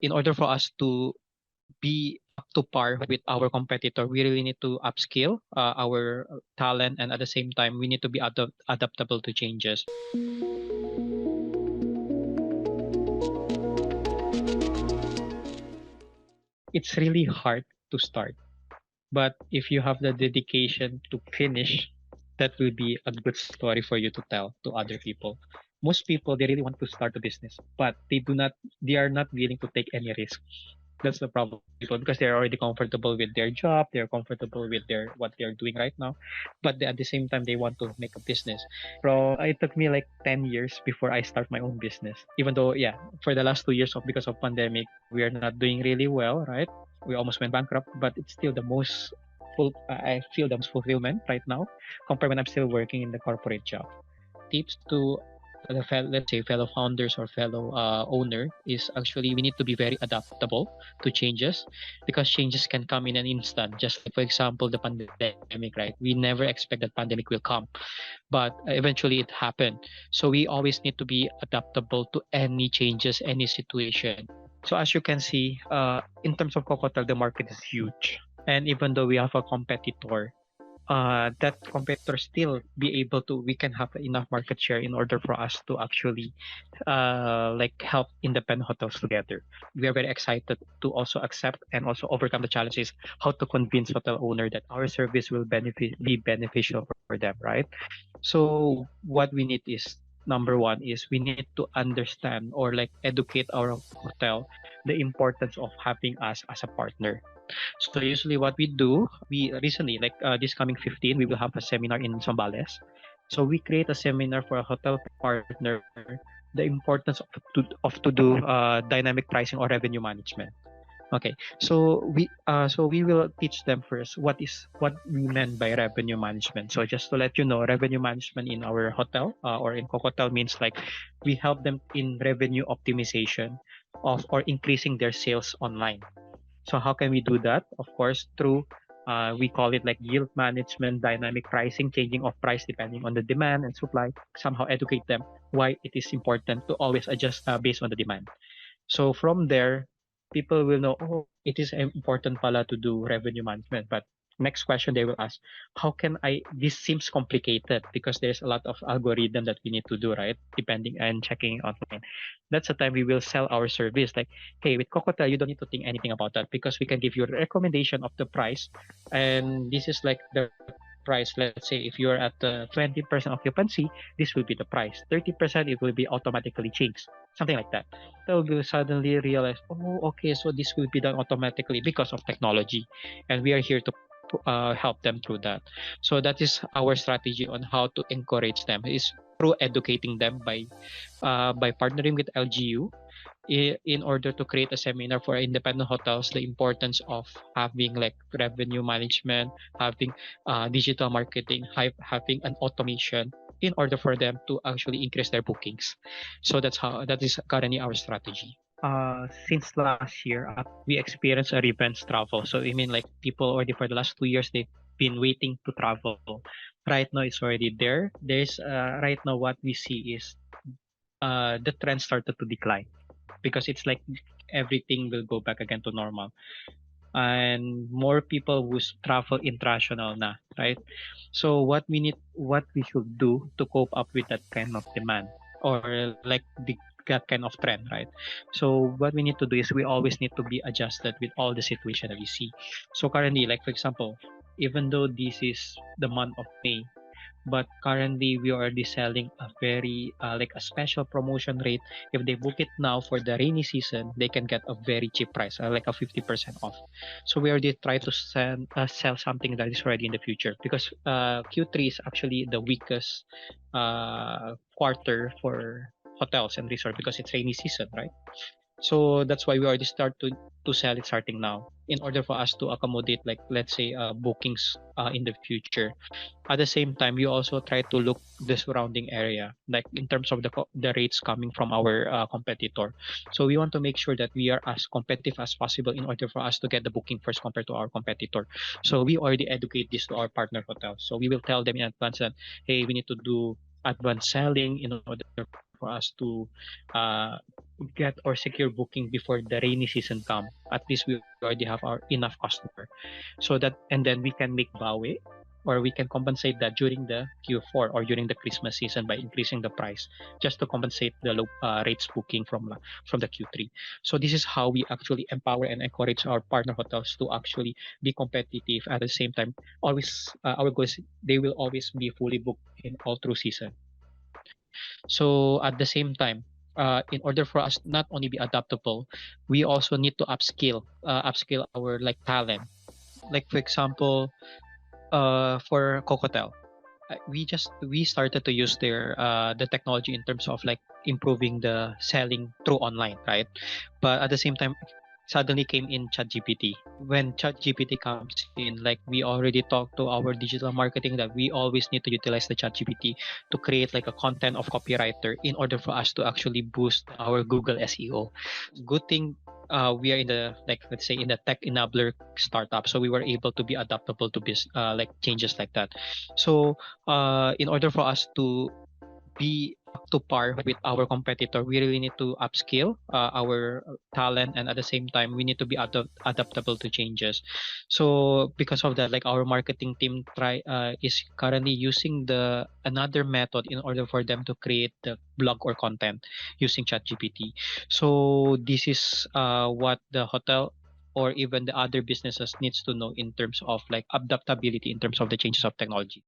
in order for us to be up to par with our competitor, we really need to upskill our talent, and at the same time, we need to be adaptable to changes. It's really hard to start, but if you have the dedication to finish, that will be a good story for you to tell to other people. Most people, they really want to start a business, but they are not willing to take any risk. That's the problem with people, because they're already comfortable with their job, they're comfortable with their what they're doing right now, but at the same time they want to make a business. So it took me like 10 years before I start my own business. Even though, yeah, for the last 2 years of because of pandemic, we are not doing really well, right? We almost went bankrupt, but it's still the most I feel the most fulfillment right now compared when I'm still working in the corporate job. Tips to the let's say fellow founders or fellow owner is actually we need to be very adaptable to changes, because changes can come in an instant, just like for example the pandemic, right? We never expect that pandemic will come, but eventually it happened. So we always need to be adaptable to any changes, any situation. So as you can see, in terms of Cocotel, the market is huge, and even though we have a competitor, that competitor still be able to we can have enough market share in order for us to actually like help independent hotels together. We are very excited to also accept and also overcome the challenges, how to convince hotel owner that our service will be beneficial for them, right? So what we need is, number one is we need to understand or like educate our hotel the importance of having us as a partner. So usually what we do, we recently, like this coming 15, we will have a seminar in Zambales. So we create a seminar for a hotel partner, the importance of to do dynamic pricing or revenue management. Okay, so we will teach them first what we meant by revenue management. So just to let you know, revenue management in our hotel or in Cocotel means like we help them in revenue optimization of or increasing their sales online. So how can we do that? Of course, through we call it like yield management, dynamic pricing, changing of price depending on the demand and supply. Somehow educate them why it is important to always adjust based on the demand. So from there, people will know, oh, it is important pala to do revenue management. But next question they will ask, how can I, this seems complicated because there's a lot of algorithm that we need to do, right? Depending and checking online. That's the time we will sell our service. Like, hey, with Cocotel, you don't need to think anything about that because we can give you a recommendation of the price. And this is like the price. Let's say if you're at the 20% occupancy, this will be the price. 30%, it will be automatically changed. Something like that. They will suddenly realize, oh, okay, so this will be done automatically because of technology, and we are here to help them through that. So that is our strategy on how to encourage them is through educating them by partnering with LGU in order to create a seminar for independent hotels, the importance of having like revenue management, having digital marketing, having an automation in order for them to actually increase their bookings. So that is currently our strategy. Since last year, we experienced a revenge travel. So I mean, like people already for the last 2 years they've been waiting to travel. Right now, it's already there. There's right now what we see is the trend started to decline because it's like everything will go back again to normal, and more people who travel international na, right? So what we should do to cope up with that kind of demand or like that kind of trend, right? So what we need to do is we always need to be adjusted with all the situation that we see. So currently, like for example, even though this is the month of May, but currently we are already selling a very like a special promotion rate. If they book it now for the rainy season, they can get a very cheap price, like a 50% off. So we already try to sell something that is already in the future, because Q3 is actually the weakest quarter for hotels and resort because it's rainy season, right? So that's why we already start to sell it starting now in order for us to accommodate like let's say bookings in the future. At the same time, we also try to look the surrounding area, like in terms of the rates coming from our competitor. So we want to make sure that we are as competitive as possible in order for us to get the booking first compared to our competitor. So we already educate this to our partner hotels. So we will tell them in advance that hey, we need to do advanced selling in order for us to uh, get or secure booking before the rainy season come. At least we already have our enough customer, so that and then we can make bawi, or we can compensate that during the Q4 or during the Christmas season by increasing the price just to compensate the low rates booking from the Q3. So this is how we actually empower and encourage our partner hotels to actually be competitive at the same time. Always our goal is they will always be fully booked in all through season. So at the same time, in order for us not only be adaptable, we also need to upskill our like talent. Like for example, for Cocotel, we started to use the technology in terms of like improving the selling through online, right? But at the same time, suddenly came in ChatGPT. When ChatGPT comes in, like we already talked to our digital marketing that we always need to utilize the ChatGPT to create like a content of copywriter in order for us to actually boost our Google SEO. Good thing we are in the like let's say in the tech enabler startup, so we were able to be adaptable to like changes like that. So in order for us to be up to par with our competitor, we really need to upskill our talent, and at the same time, we need to be adaptable to changes. So because of that, like our marketing team is currently using the another method in order for them to create the blog or content using ChatGPT. So this is what the hotel or even the other businesses needs to know in terms of like adaptability in terms of the changes of technology.